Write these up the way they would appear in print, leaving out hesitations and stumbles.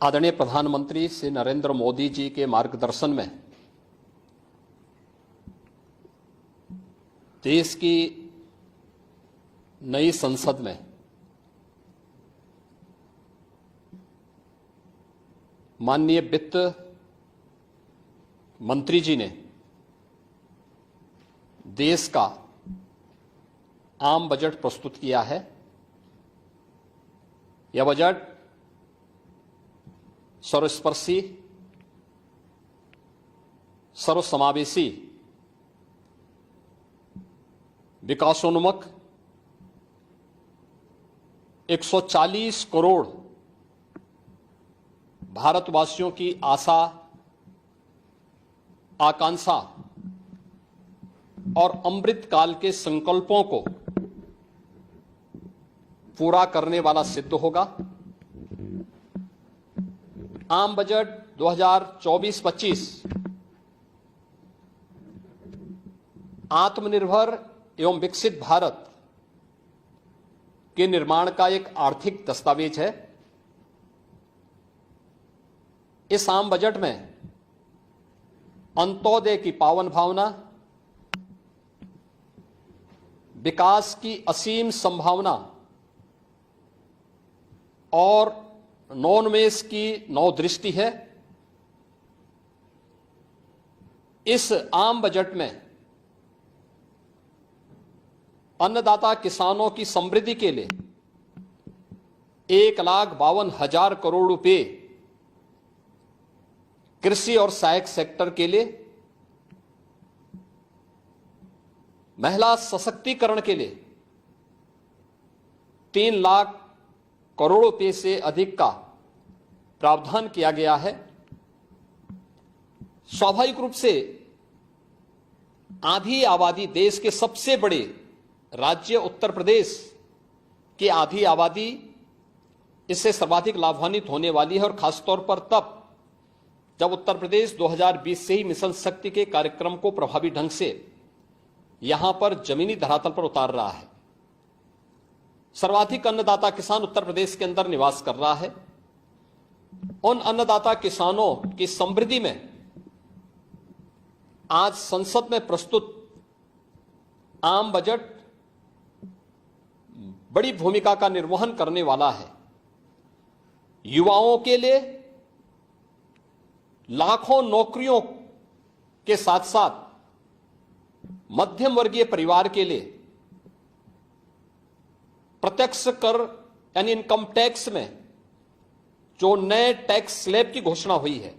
आदरणीय प्रधानमंत्री श्री नरेंद्र मोदी जी के मार्गदर्शन में देश की नई संसद में माननीय वित्त मंत्री जी ने देश का आम बजट प्रस्तुत किया है। यह बजट सर्वस्पर्शी, सर्वसमावेशी, विकासोन्मुख 140 करोड़ भारतवासियों की आशा, आकांक्षा और अमृत काल के संकल्पों को पूरा करने वाला सिद्ध होगा। आम बजट 2024-25 आत्मनिर्भर एवं विकसित भारत के निर्माण का एक आर्थिक दस्तावेज है। इस आम बजट में अंत्योदय की पावन भावना, विकास की असीम संभावना और नवोन्मेष की नवदृष्टि है। इस आम बजट में अन्नदाता किसानों की समृद्धि के लिए 1,52,000 करोड़ रुपए, कृषि और सहायक सेक्टर के लिए, महिला सशक्तिकरण के लिए 3 लाख करोड़ रुपए से अधिक का प्रावधान किया गया है। स्वाभाविक रूप से आधी आबादी, देश के सबसे बड़े राज्य उत्तर प्रदेश की आधी आबादी इससे सर्वाधिक लाभान्वित होने वाली है, और खासतौर पर तब जब उत्तर प्रदेश 2020 से ही मिशन शक्ति के कार्यक्रम को प्रभावी ढंग से यहां पर जमीनी धरातल पर उतार रहा है। सर्वाधिक अन्नदाता किसान उत्तर प्रदेश के अंदर निवास कर रहा है। उन अन्नदाता किसानों की समृद्धि में आज संसद में प्रस्तुत आम बजट बड़ी भूमिका का निर्वहन करने वाला है। युवाओं के लिए लाखों नौकरियों के साथ साथ मध्यम वर्गीय परिवार के लिए प्रत्यक्ष कर यानी इनकम टैक्स में जो नए टैक्स स्लैब की घोषणा हुई है,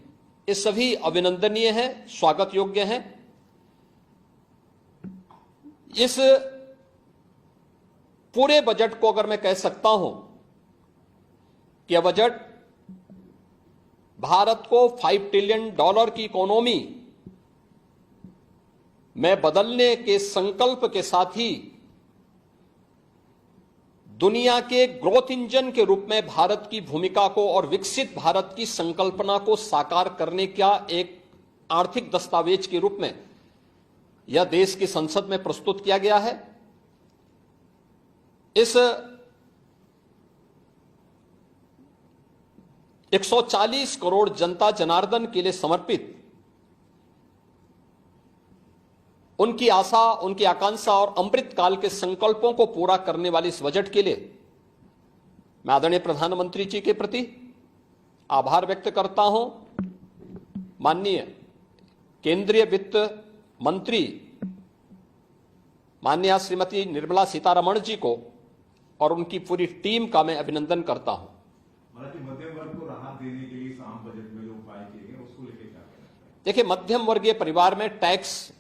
ये सभी अभिनंदनीय है, स्वागत योग्य है। इस पूरे बजट को अगर मैं कह सकता हूं कि यह बजट भारत को $5 ट्रिलियन की इकोनॉमी में बदलने के संकल्प के साथ ही दुनिया के ग्रोथ इंजन के रूप में भारत की भूमिका को और विकसित भारत की संकल्पना को साकार करने का एक आर्थिक दस्तावेज के रूप में यह देश की संसद में प्रस्तुत किया गया है। इस 140 करोड़ जनता जनार्दन के लिए समर्पित, उनकी आशा, उनकी आकांक्षा और अमृत काल के संकल्पों को पूरा करने वाले इस बजट के लिए मैं आदरणीय प्रधानमंत्री जी के प्रति आभार व्यक्त करता हूं। माननीय केंद्रीय वित्त मंत्री माननीय श्रीमती निर्मला सीतारमण जी को और उनकी पूरी टीम का मैं अभिनंदन करता हूं। मध्यम वर्ग को राहत देने के लिए इस आम बजट में जो उपाय किए गए उसको लेकर क्या कहना है? देखिए, मध्यम वर्गीय परिवार में टैक्स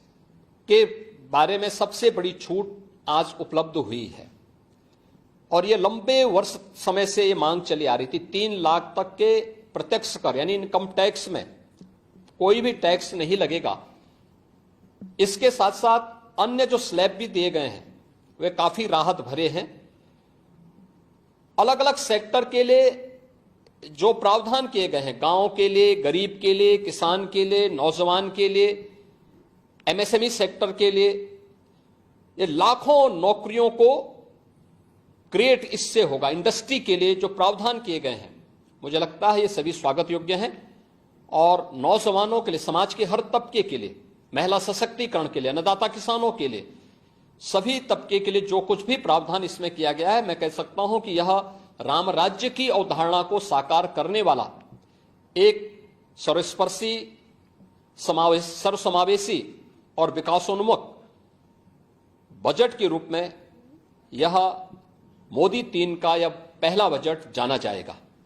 के बारे में सबसे बड़ी छूट आज उपलब्ध हुई है, और यह लंबे वर्ष समय से यह मांग चली आ रही थी। 3 लाख तक के प्रत्यक्ष कर यानी इनकम टैक्स में कोई भी टैक्स नहीं लगेगा। इसके साथ साथ अन्य जो स्लैब भी दिए गए हैं वे काफी राहत भरे हैं। अलग अलग सेक्टर के लिए जो प्रावधान किए गए हैं, गांव के लिए, गरीब के लिए, किसान के लिए, नौजवान के लिए, एमएसएमई सेक्टर के लिए, ये लाखों नौकरियों को क्रिएट इससे होगा। इंडस्ट्री के लिए जो प्रावधान किए गए हैं मुझे लगता है ये सभी स्वागत योग्य हैं और नौजवानों के लिए, समाज के हर तबके के लिए, महिला सशक्तिकरण के लिए, अन्नदाता किसानों के लिए, सभी तबके के लिए जो कुछ भी प्रावधान इसमें किया गया है, मैं कह सकता हूं कि यह राम राज्य की अवधारणा को साकार करने वाला एक सर्वस्पर्शी, सर्वसमावेशी और विकासोन्मुख बजट के रूप में यह मोदी 3 का यह पहला बजट जाना जाएगा।